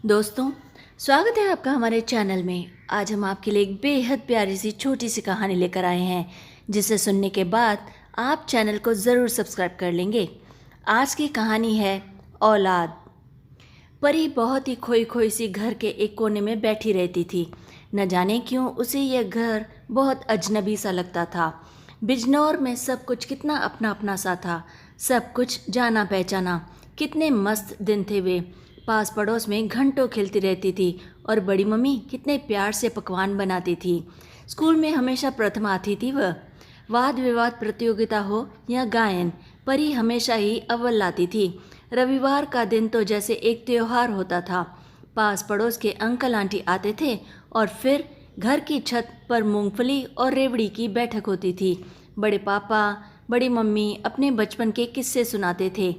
दोस्तों, स्वागत है आपका हमारे चैनल में। आज हम आपके लिए एक बेहद प्यारी सी छोटी सी कहानी लेकर आए हैं, जिसे सुनने के बाद आप चैनल को ज़रूर सब्सक्राइब कर लेंगे। आज की कहानी है औलाद। परी बहुत ही खोई खोई सी घर के एक कोने में बैठी रहती थी। न जाने क्यों उसे यह घर बहुत अजनबी सा लगता था। बिजनौर में सब कुछ कितना अपना अपना सा था, सब कुछ जाना पहचाना। कितने मस्त दिन थे वे। पास पड़ोस में घंटों खेलती रहती थी और बड़ी मम्मी कितने प्यार से पकवान बनाती थी। स्कूल में हमेशा प्रथम आती थी वह। वाद विवाद प्रतियोगिता हो या गायन, परी हमेशा ही अव्वल लाती थी। रविवार का दिन तो जैसे एक त्योहार होता था। पास पड़ोस के अंकल आंटी आते थे और फिर घर की छत पर मूंगफली और रेवड़ी की बैठक होती थी। बड़े पापा बड़ी मम्मी अपने बचपन के किस्से सुनाते थे।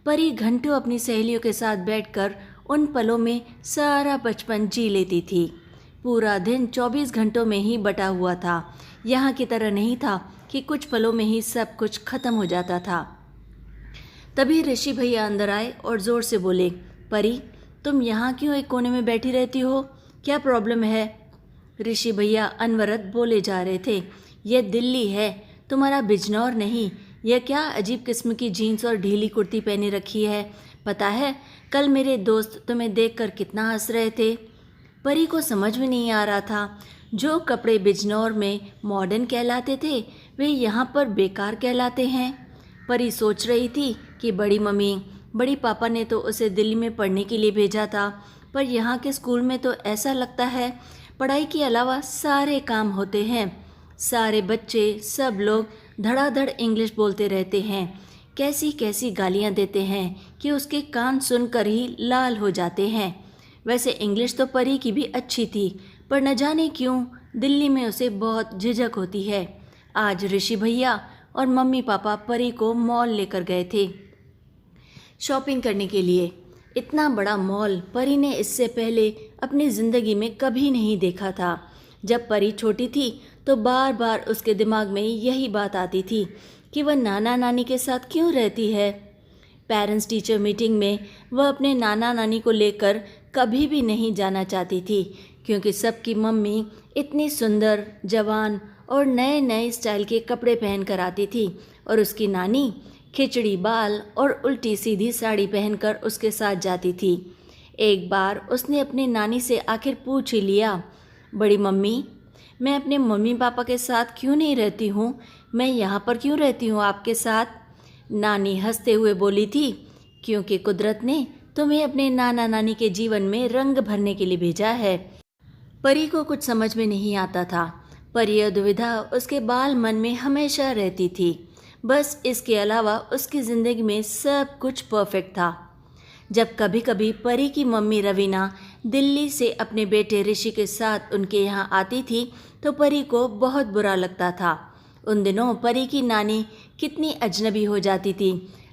परी घंटों अपनी सहेलियों के साथ बैठकर उन पलों में सारा बचपन जी लेती थी। पूरा दिन 24 घंटों में ही बटा हुआ था। यहाँ की तरह नहीं था कि कुछ पलों में ही सब कुछ खत्म हो जाता था। तभी ऋषि भैया अंदर आए और ज़ोर से बोले, परी, तुम यहाँ क्यों एक कोने में बैठी रहती हो? क्या प्रॉब्लम है? ऋषि भैया अनवरत बोले जा रहे थे, यह दिल्ली है, तुम्हारा बिजनौर नहीं। यह क्या अजीब किस्म की जीन्स और ढीली कुर्ती पहने रखी है? पता है, कल मेरे दोस्त तुम्हें देखकर कितना हंस रहे थे। परी को समझ में नहीं आ रहा था, जो कपड़े बिजनौर में मॉडर्न कहलाते थे वे यहाँ पर बेकार कहलाते हैं। परी सोच रही थी कि बड़ी मम्मी बड़ी पापा ने तो उसे दिल्ली में पढ़ने के लिए भेजा था, पर यहाँ के स्कूल में तो ऐसा लगता है पढ़ाई के अलावा सारे काम होते हैं। सारे बच्चे सब लोग धड़ाधड़ इंग्लिश बोलते रहते हैं, कैसी कैसी गालियाँ देते हैं कि उसके कान सुनकर ही लाल हो जाते हैं। वैसे इंग्लिश तो परी की भी अच्छी थी, पर न जाने क्यों दिल्ली में उसे बहुत झिझक होती है। आज ऋषि भैया और मम्मी पापा परी को मॉल लेकर गए थे शॉपिंग करने के लिए। इतना बड़ा मॉल परी ने इससे पहले अपनी ज़िंदगी में कभी नहीं देखा था। जब परी छोटी थी तो बार बार उसके दिमाग में यही बात आती थी कि वह नाना नानी के साथ क्यों रहती है। पेरेंट्स टीचर मीटिंग में वह अपने नाना नानी को लेकर कभी भी नहीं जाना चाहती थी, क्योंकि सबकी मम्मी इतनी सुंदर, जवान और नए नए स्टाइल के कपड़े पहन कर आती थी और उसकी नानी खिचड़ी बाल और उल्टी सीधी साड़ी पहनकर उसके साथ जाती थी। एक बार उसने अपनी नानी से आखिर पूछ ही लिया, बड़ी मम्मी, मैं अपने मम्मी पापा के साथ क्यों नहीं रहती हूँ? मैं यहाँ पर क्यों रहती हूँ आपके साथ? नानी हंसते हुए बोली थी, क्योंकि कुदरत ने तुम्हें अपने नाना नानी के जीवन में रंग भरने के लिए भेजा है। परी को कुछ समझ में नहीं आता था, पर यह दुविधा उसके बाल मन में हमेशा रहती थी। बस इसके अलावा उसकी ज़िंदगी में सब कुछ परफेक्ट था। जब कभी कभी परी की मम्मी रवीना दिल्ली से अपने बेटे ऋषि के साथ उनके यहाँ आती थी तो परी को बहुत बुरा लगता था। उन दिनों परी की नानी कितनी अजनबी हो जाती थी।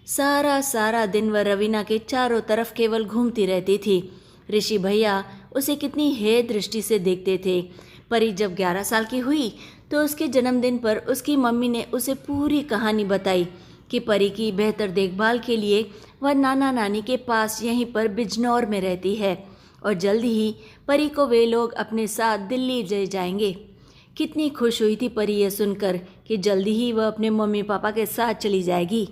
सारा सारा दिन वह रवीना के चारों तरफ केवल घूमती रहती थी। ऋषि भैया उसे कितनी हे दृष्टि से देखते थे। परी जब 11 साल की हुई तो उसके जन्मदिन पर उसकी मम्मी ने उसे पूरी कहानी बताई कि परी की बेहतर देखभाल के लिए वह नाना नानी के पास यहीं पर बिजनौर में रहती है और जल्द ही परी को वे लोग अपने साथ दिल्ली ले जाएंगे। कितनी खुश हुई थी परी यह सुनकर कि जल्दी ही वह अपने मम्मी पापा के साथ चली जाएगी।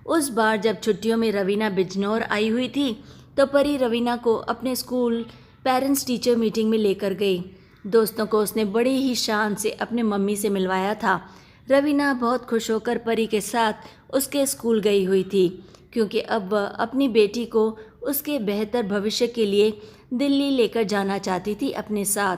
उस बार जब छुट्टियों में रवीना बिजनौर आई हुई थी तो परी रवीना को अपने स्कूल पेरेंट्स टीचर मीटिंग में लेकर गई। दोस्तों को उसने बड़ी ही शान से अपने मम्मी से मिलवाया था। रवीना बहुत खुश होकर परी के साथ उसके स्कूल गई हुई थी, क्योंकि अब वह अपनी बेटी को उसके बेहतर भविष्य के लिए दिल्ली लेकर जाना चाहती थी अपने साथ।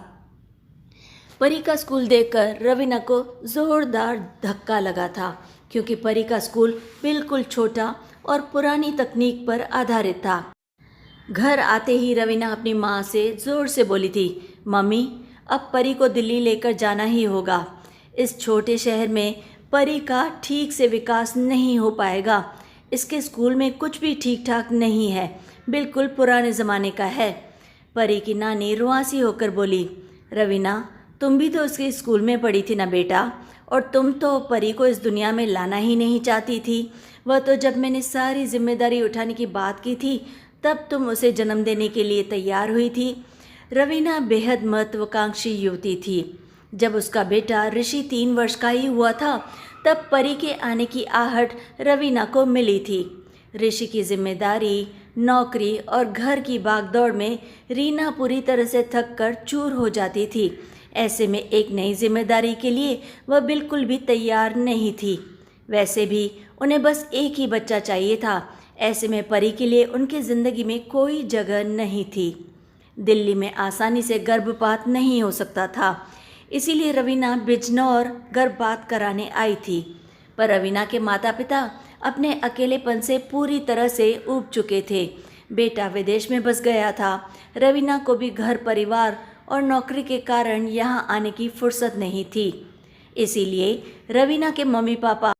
परी का स्कूल देखकर रवीना को ज़ोरदार धक्का लगा था, क्योंकि परी का स्कूल बिल्कुल छोटा और पुरानी तकनीक पर आधारित था। घर आते ही रवीना अपनी माँ से ज़ोर से बोली थी, मम्मी, अब परी को दिल्ली लेकर जाना ही होगा। इस छोटे शहर में परी का ठीक से विकास नहीं हो पाएगा। इसके स्कूल में कुछ भी ठीक ठाक नहीं है, बिल्कुल पुराने ज़माने का है। परी की नानी रुआंसी होकर बोली, रवीना, तुम भी तो उसके स्कूल में पढ़ी थी ना बेटा, और तुम तो परी को इस दुनिया में लाना ही नहीं चाहती थी। वह तो जब मैंने सारी जिम्मेदारी उठाने की बात की थी तब तुम उसे जन्म देने के लिए तैयार हुई थी। रवीना बेहद महत्वाकांक्षी युवती थी। जब उसका बेटा ऋषि 3 वर्ष का ही हुआ था, तब परी के आने की आहट रवीना को मिली थी। ऋषि की जिम्मेदारी, नौकरी और घर की भागदौड़ में रीना पूरी तरह से थक कर चूर हो जाती थी। ऐसे में एक नई जिम्मेदारी के लिए वह बिल्कुल भी तैयार नहीं थी। वैसे भी उन्हें बस एक ही बच्चा चाहिए था। ऐसे में परी के लिए उनकी ज़िंदगी में कोई जगह नहीं थी। दिल्ली में आसानी से गर्भपात नहीं हो सकता था, इसीलिए रवीना बिजनौर गर्भपात कराने आई थी। पर रवीना के माता पिता अपने अकेलेपन से पूरी तरह से ऊब चुके थे। बेटा विदेश में बस गया था। रवीना को भी घर परिवार और नौकरी के कारण यहाँ आने की फुर्सत नहीं थी। इसीलिए रवीना के मम्मी पापा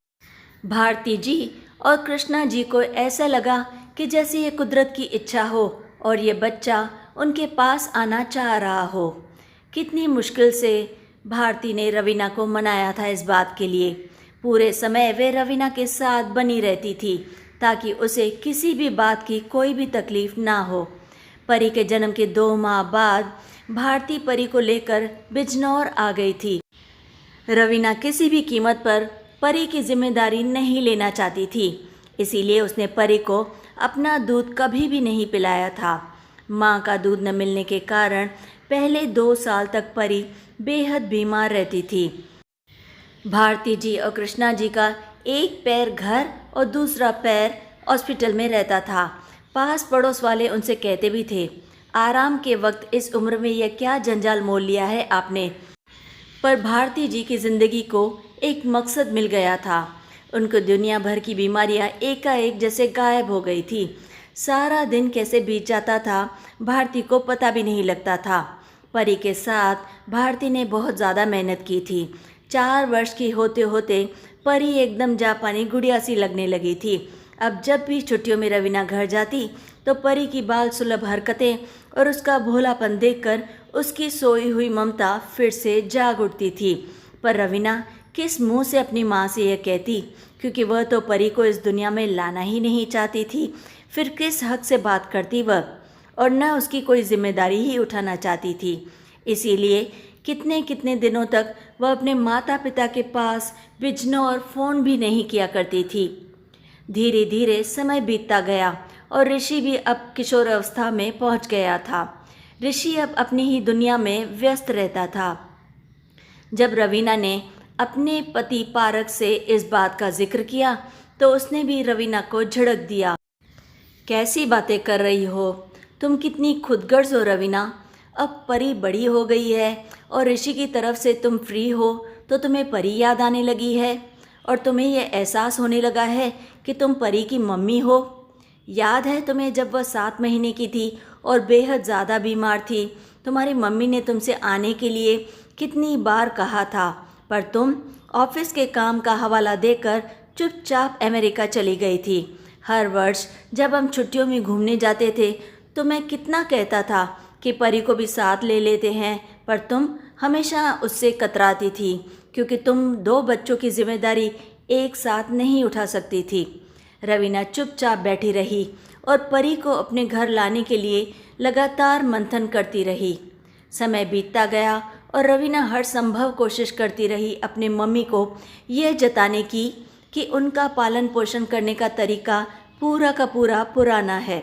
भारती जी और कृष्णा जी को ऐसा लगा कि जैसे ये कुदरत की इच्छा हो और ये बच्चा उनके पास आना चाह रहा हो। कितनी मुश्किल से भारती ने रवीना को मनाया था इस बात के लिए। पूरे समय वे रवीना के साथ बनी रहती थी ताकि उसे किसी भी बात की कोई भी तकलीफ ना हो। परी के जन्म के 2 माह बाद भारती परी को लेकर बिजनौर आ गई थी। रवीना किसी भी कीमत पर परी की जिम्मेदारी नहीं लेना चाहती थी, इसीलिए उसने परी को अपना दूध कभी भी नहीं पिलाया था। माँ का दूध न मिलने के कारण पहले 2 साल तक परी बेहद बीमार रहती थी। भारती जी और कृष्णा जी का एक पैर घर और दूसरा पैर हॉस्पिटल में रहता था। पास पड़ोस वाले उनसे कहते भी थे, आराम के वक्त इस उम्र में यह क्या जंजाल मोल लिया है आपने। पर भारती जी की ज़िंदगी को एक मकसद मिल गया था। उनको दुनिया भर की बीमारियां एकाएक जैसे गायब हो गई थी। सारा दिन कैसे बीत जाता था भारती को पता भी नहीं लगता था। परी के साथ भारती ने बहुत ज़्यादा मेहनत की थी। 4 वर्ष की होते होते परी एकदम जापानी गुड़िया सी लगने लगी थी। अब जब भी छुट्टियों में रवीना घर जाती तो परी की बाल सुलभ हरकतें और उसका भोलापन देखकर उसकी सोई हुई ममता फिर से जाग उठती थी। पर रवीना किस मुंह से अपनी माँ से यह कहती, क्योंकि वह तो परी को इस दुनिया में लाना ही नहीं चाहती थी। फिर किस हक से बात करती वह, और न उसकी कोई जिम्मेदारी ही उठाना चाहती थी। इसीलिए कितने कितने दिनों तक वह अपने माता पिता के पास बिजनौर फ़ोन भी नहीं किया करती थी। धीरे धीरे समय बीतता गया और ऋषि भी अब किशोर अवस्था में पहुंच गया था। ऋषि अब अपनी ही दुनिया में व्यस्त रहता था। जब रवीना ने अपने पति पारक से इस बात का जिक्र किया तो उसने भी रवीना को झिड़क दिया। कैसी बातें कर रही हो तुम, कितनी खुदगर्ज हो रवीना। अब परी बड़ी हो गई है और ऋषि की तरफ से तुम फ्री हो तो तुम्हें परी याद आने लगी है और तुम्हें यह एहसास होने लगा है कि तुम परी की मम्मी हो। याद है तुम्हें जब वह 7 महीने की थी और बेहद ज़्यादा बीमार थी, तुम्हारी मम्मी ने तुमसे आने के लिए कितनी बार कहा था, पर तुम ऑफिस के काम का हवाला देकर चुपचाप अमेरिका चली गई थी। हर वर्ष जब हम छुट्टियों में घूमने जाते थे तो मैं कितना कहता था कि परी को भी साथ ले लेते हैं, पर तुम हमेशा उससे कतराती थी क्योंकि तुम 2 बच्चों की जिम्मेदारी एक साथ नहीं उठा सकती थी। रवीना चुपचाप बैठी रही और परी को अपने घर लाने के लिए लगातार मंथन करती रही। समय बीतता गया और रवीना हर संभव कोशिश करती रही अपने मम्मी को यह जताने की कि उनका पालन पोषण करने का तरीका पूरा का पूरा पुराना है।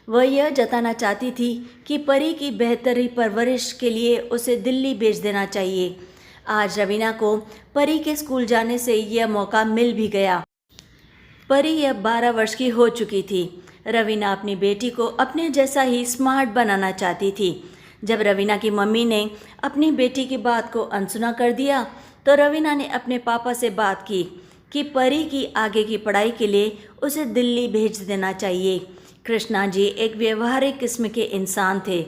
वह यह जताना चाहती थी कि परी की बेहतरी परवरिश के लिए उसे दिल्ली भेज देना चाहिए। आज रवीना को परी के स्कूल जाने से यह मौका मिल भी गया। परी अब 12 वर्ष की हो चुकी थी। रवीना अपनी बेटी को अपने जैसा ही स्मार्ट बनाना चाहती थी। जब रवीना की मम्मी ने अपनी बेटी की बात को अनसुना कर दिया तो रवीना ने अपने पापा से बात की कि परी की आगे की पढ़ाई के लिए उसे दिल्ली भेज देना चाहिए। कृष्णा जी एक व्यवहारिक किस्म के इंसान थे।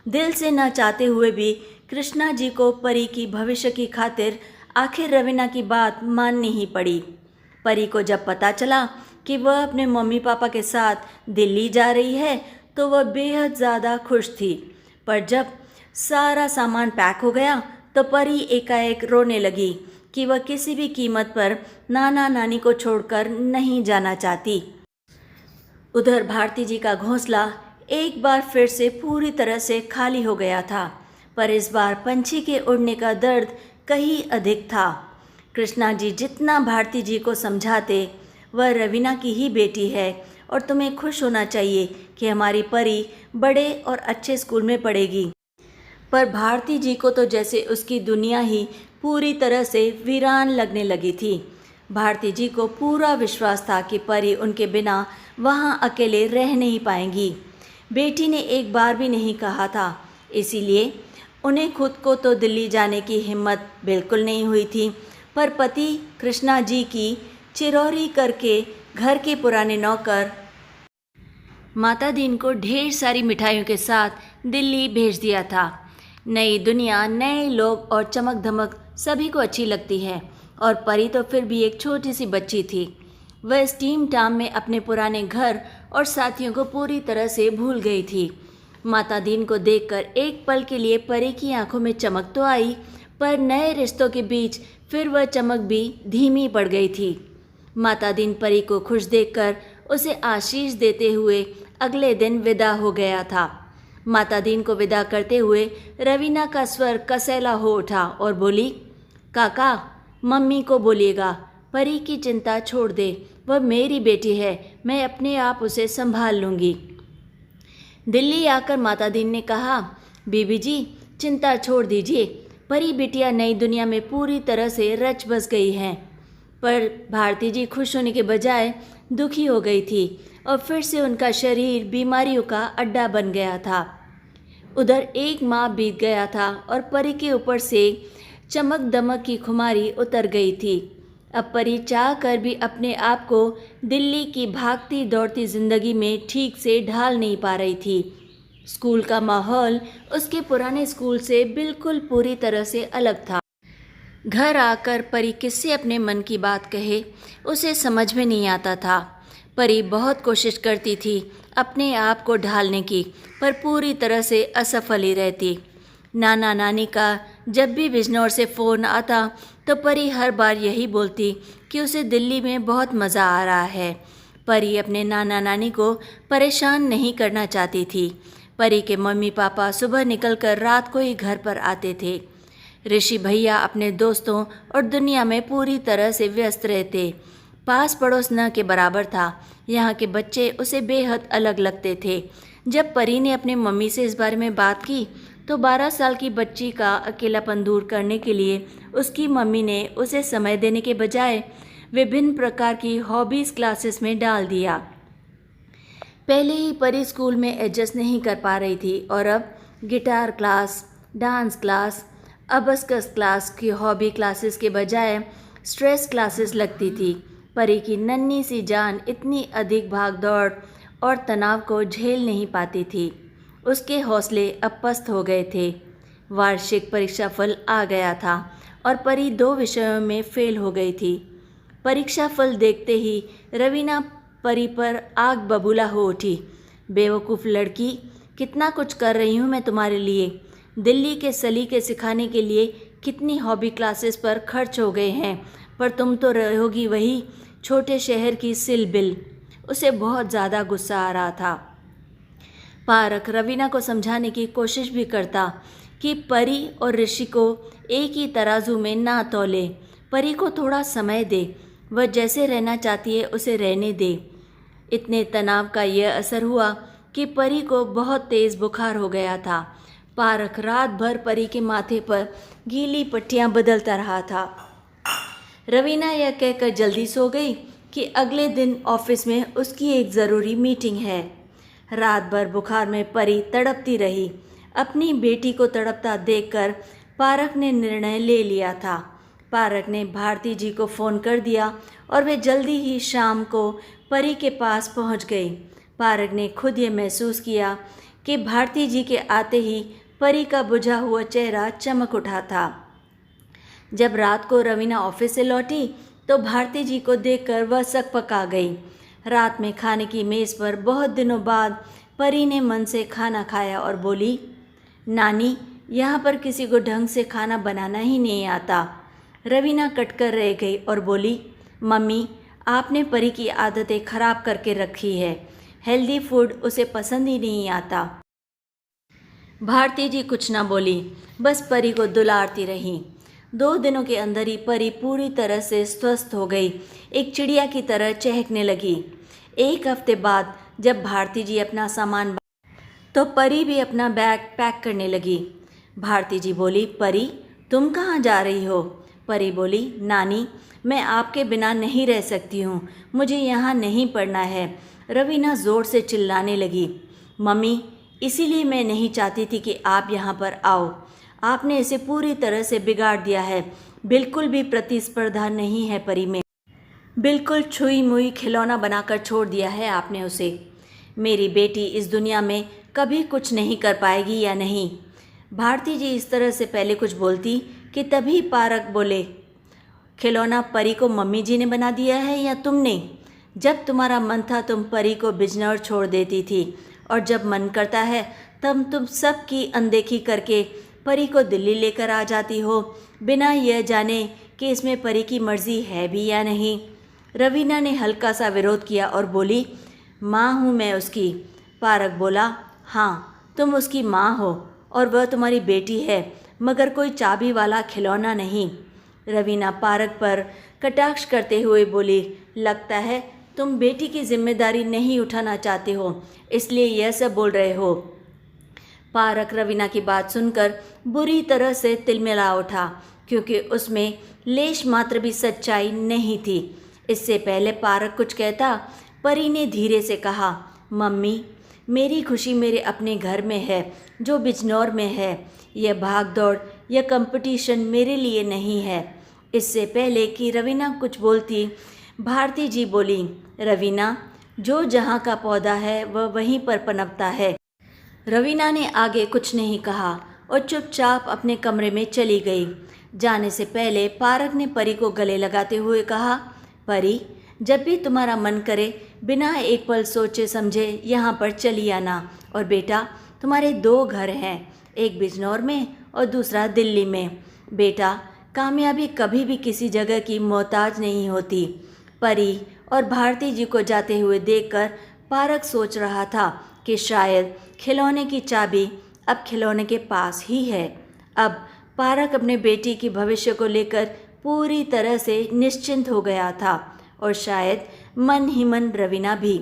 दिल से न चाहते हुए भी कृष्णा जी को परी की भविष्य की खातिर आखिर रवीना की बात माननी ही पड़ी। परी को जब पता चला कि वह अपने मम्मी पापा के साथ दिल्ली जा रही है तो वह बेहद ज़्यादा खुश थी। पर जब सारा सामान पैक हो गया तो परी एकाएक रोने लगी कि वह किसी भी कीमत पर नाना नानी को छोड़कर नहीं जाना चाहती। उधर भारती जी का घोंसला एक बार फिर से पूरी तरह से खाली हो गया था, पर इस बार पंछी के उड़ने का दर्द कहीं अधिक था। कृष्णा जी जितना भारती जी को समझाते, वह रवीना की ही बेटी है और तुम्हें खुश होना चाहिए कि हमारी परी बड़े और अच्छे स्कूल में पढ़ेगी। पर भारती जी को तो जैसे उसकी दुनिया ही पूरी तरह से वीरान लगने लगी थी। भारती जी को पूरा विश्वास था कि परी उनके बिना वहाँ अकेले रह नहीं पाएंगी। बेटी ने एक बार भी नहीं कहा था, इसीलिए उन्हें खुद को तो दिल्ली जाने की हिम्मत बिल्कुल नहीं हुई थी। पर पति कृष्णा जी की चिरौरी करके घर के पुराने नौकर माता दीन को ढेर सारी मिठाइयों के साथ दिल्ली भेज दिया था। नई दुनिया, नए लोग और चमक धमक सभी को अच्छी लगती है, और परी तो फिर भी एक छोटी सी बच्ची थी। वह स्टीम टाम में अपने पुराने घर और साथियों को पूरी तरह से भूल गई थी। माता दीन को देखकर एक पल के लिए परी की आंखों में चमक तो आई, पर नए रिश्तों के बीच फिर वह चमक भी धीमी पड़ गई थी। माता दीन परी को खुश देखकर उसे आशीष देते हुए अगले दिन विदा हो गया था। माता दीन को विदा करते हुए रवीना का स्वर कसैला हो उठा और बोली, काका, मम्मी को बोलिएगा परी की चिंता छोड़ दे, वह मेरी बेटी है, मैं अपने आप उसे संभाल लूँगी। दिल्ली आकर माता दीन ने कहा, बीबी जी चिंता छोड़ दीजिए, परी बिटिया नई दुनिया में पूरी तरह से रच बस गई हैं। पर भारती जी खुश होने के बजाय दुखी हो गई थी और फिर से उनका शरीर बीमारियों का अड्डा बन गया था। उधर एक माह बीत गया था और परी के ऊपर से चमक दमक की खुमारी उतर गई थी। अब परी चाह कर भी अपने आप को दिल्ली की भागती दौड़ती जिंदगी में ठीक से ढाल नहीं पा रही थी। स्कूल का माहौल उसके पुराने स्कूल से बिल्कुल पूरी तरह से अलग था। घर आकर परी किससे अपने मन की बात कहे, उसे समझ में नहीं आता था। परी बहुत कोशिश करती थी अपने आप को ढालने की, पर पूरी तरह से असफल ही रहती। नाना नानी का जब भी बिजनौर से फ़ोन आता तो परी हर बार यही बोलती कि उसे दिल्ली में बहुत मज़ा आ रहा है। परी अपने नाना नानी को परेशान नहीं करना चाहती थी। परी के मम्मी पापा सुबह निकलकर रात को ही घर पर आते थे। ऋषि भैया अपने दोस्तों और दुनिया में पूरी तरह से व्यस्त रहते। पास पड़ोस न के बराबर था। यहाँ के बच्चे उसे बेहद अलग लगते थे। जब परी ने अपनी मम्मी से इस बारे में बात की तो 12 साल की बच्ची का अकेलापन दूर करने के लिए उसकी मम्मी ने उसे समय देने के बजाय विभिन्न प्रकार की हॉबीज़ क्लासेस में डाल दिया। पहले ही परी स्कूल में एडजस्ट नहीं कर पा रही थी और अब guitar class, dance class, abacus class की हॉबी क्लासेस के बजाय स्ट्रेस क्लासेस लगती थी। परी की नन्ही सी जान इतनी अधिक भाग दौड़ और तनाव को झेल नहीं पाती थी। उसके हौसले अब पस्त हो गए थे। वार्षिक परीक्षा फल आ गया था और परी 2 विषयों में फेल हो गई थी। परीक्षा फल देखते ही रवीना परी पर आग बबूला हो उठी। बेवकूफ़ लड़की, कितना कुछ कर रही हूँ मैं तुम्हारे लिए। दिल्ली के सलीके सिखाने के लिए कितनी हॉबी क्लासेस पर खर्च हो गए हैं, पर तुम तो रहोगी वही छोटे शहर की सिलबिल। उसे बहुत ज़्यादा गुस्सा आ रहा था। पारक रवीना को समझाने की कोशिश भी करता कि परी और ऋषि को एक ही तराजू में ना तौले। परी को थोड़ा समय दे, वह जैसे रहना चाहती है उसे रहने दे। इतने तनाव का यह असर हुआ कि परी को बहुत तेज़ बुखार हो गया था। पारक रात भर परी के माथे पर गीली पट्टियां बदलता रहा था। रवीना यह कहकर जल्दी सो गई कि अगले दिन ऑफिस में उसकी एक ज़रूरी मीटिंग है। रात भर बुखार में परी तड़पती रही। अपनी बेटी को तड़पता देखकर पारक ने निर्णय ले लिया था। पारक ने भारती जी को फ़ोन कर दिया और वे जल्दी ही शाम को परी के पास पहुंच गई। पारक ने खुद ये महसूस किया कि भारती जी के आते ही परी का बुझा हुआ चेहरा चमक उठा था। जब रात को रवीना ऑफिस से लौटी तो भारती जी को देखकर वह सकपका गई। रात में खाने की मेज़ पर बहुत दिनों बाद परी ने मन से खाना खाया और बोली, नानी, यहाँ पर किसी को ढंग से खाना बनाना ही नहीं आता। रवीना कटकर रह गई और बोली, मम्मी, आपने परी की आदतें खराब करके रखी है। हेल्दी फूड उसे पसंद ही नहीं आता। भारती जी कुछ ना बोली, बस परी को दुलारती रही। 2 दिनों के अंदर ही परी पूरी तरह से स्वस्थ हो गई, एक चिड़िया की तरह चहकने लगी। 1 हफ्ते बाद जब भारती जी अपना सामान तो परी भी अपना बैग पैक करने लगी। भारती जी बोली, परी तुम कहाँ जा रही हो? परी बोली, नानी मैं आपके बिना नहीं रह सकती हूँ, मुझे यहाँ नहीं पढ़ना है। रवीना ज़ोर से चिल्लाने लगी, मम्मी इसीलिए मैं नहीं चाहती थी कि आप यहाँ पर आओ। आपने इसे पूरी तरह से बिगाड़ दिया है। बिल्कुल भी प्रतिस्पर्धा नहीं है परी में। बिल्कुल छुई मुई खिलौना बनाकर छोड़ दिया है आपने उसे। मेरी बेटी इस दुनिया में कभी कुछ नहीं कर पाएगी या नहीं। भारती जी इस तरह से पहले कुछ बोलती कि तभी पारक बोले, खिलौना परी को मम्मी जी ने बना दिया है या तुमने? जब तुम्हारा मन था तुम परी को बिजनौर छोड़ देती थी, और जब मन करता है तब तुम सबकी अनदेखी करके परी को दिल्ली लेकर आ जाती हो, बिना यह जाने कि इसमें परी की मर्जी है भी या नहीं। रवीना ने हल्का सा विरोध किया और बोली, माँ हूँ मैं उसकी। पारक बोला, हाँ तुम उसकी माँ हो और वह तुम्हारी बेटी है, मगर कोई चाबी वाला खिलौना नहीं। रवीना पारक पर कटाक्ष करते हुए बोली, लगता है तुम बेटी की जिम्मेदारी नहीं उठाना चाहते हो, इसलिए यह सब बोल रहे हो। पारक रवीना की बात सुनकर बुरी तरह से तिलमिला उठा, क्योंकि उसमें लेश मात्र भी सच्चाई नहीं थी। इससे पहले पारक कुछ कहता, परी ने धीरे से कहा, मम्मी मेरी खुशी मेरे अपने घर में है जो बिजनौर में है। यह भाग दौड़ या कंपटीशन मेरे लिए नहीं है। इससे पहले कि रवीना कुछ बोलती, भारती जी बोली, रवीना जो जहाँ का पौधा है वह वहीं पर पनपता है। रवीना ने आगे कुछ नहीं कहा और चुपचाप अपने कमरे में चली गई। जाने से पहले पारक ने परी को गले लगाते हुए कहा, परी जब भी तुम्हारा मन करे बिना एक पल सोचे समझे यहाँ पर चली आना। और बेटा तुम्हारे 2 घर हैं, एक बिजनौर में और दूसरा दिल्ली में। बेटा कामयाबी कभी भी किसी जगह की मोहताज नहीं होती। परी और भारती जी को जाते हुए देखकर पारक सोच रहा था कि शायद खिलौने की चाबी अब खिलौने के पास ही है। अब पारक अपने बेटी की भविष्य को लेकर पूरी तरह से निश्चिंत हो गया था, और शायद मन ही मन रवीना भी।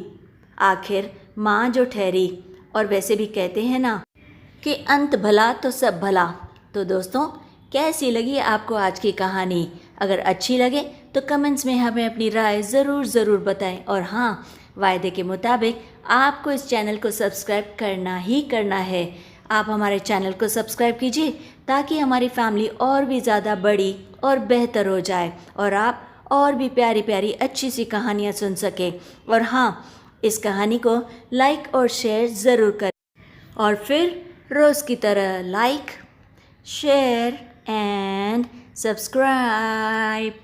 आखिर माँ जो ठहरी। और वैसे भी कहते हैं ना कि अंत भला तो सब भला। तो दोस्तों कैसी लगी आपको आज की कहानी? अगर अच्छी लगे तो कमेंट्स में हमें अपनी राय ज़रूर बताएं। और हाँ, वायदे के मुताबिक आपको इस चैनल को सब्सक्राइब करना ही करना है। आप हमारे चैनल को सब्सक्राइब कीजिए ताकि हमारी फैमिली और भी ज़्यादा बड़ी और बेहतर हो जाए, और आप और भी प्यारी प्यारी अच्छी सी कहानियाँ सुन सकें। और हाँ, इस कहानी को लाइक और शेयर ज़रूर करें, और फिर रोज़ की तरह लाइक, शेयर एंड सब्सक्राइब।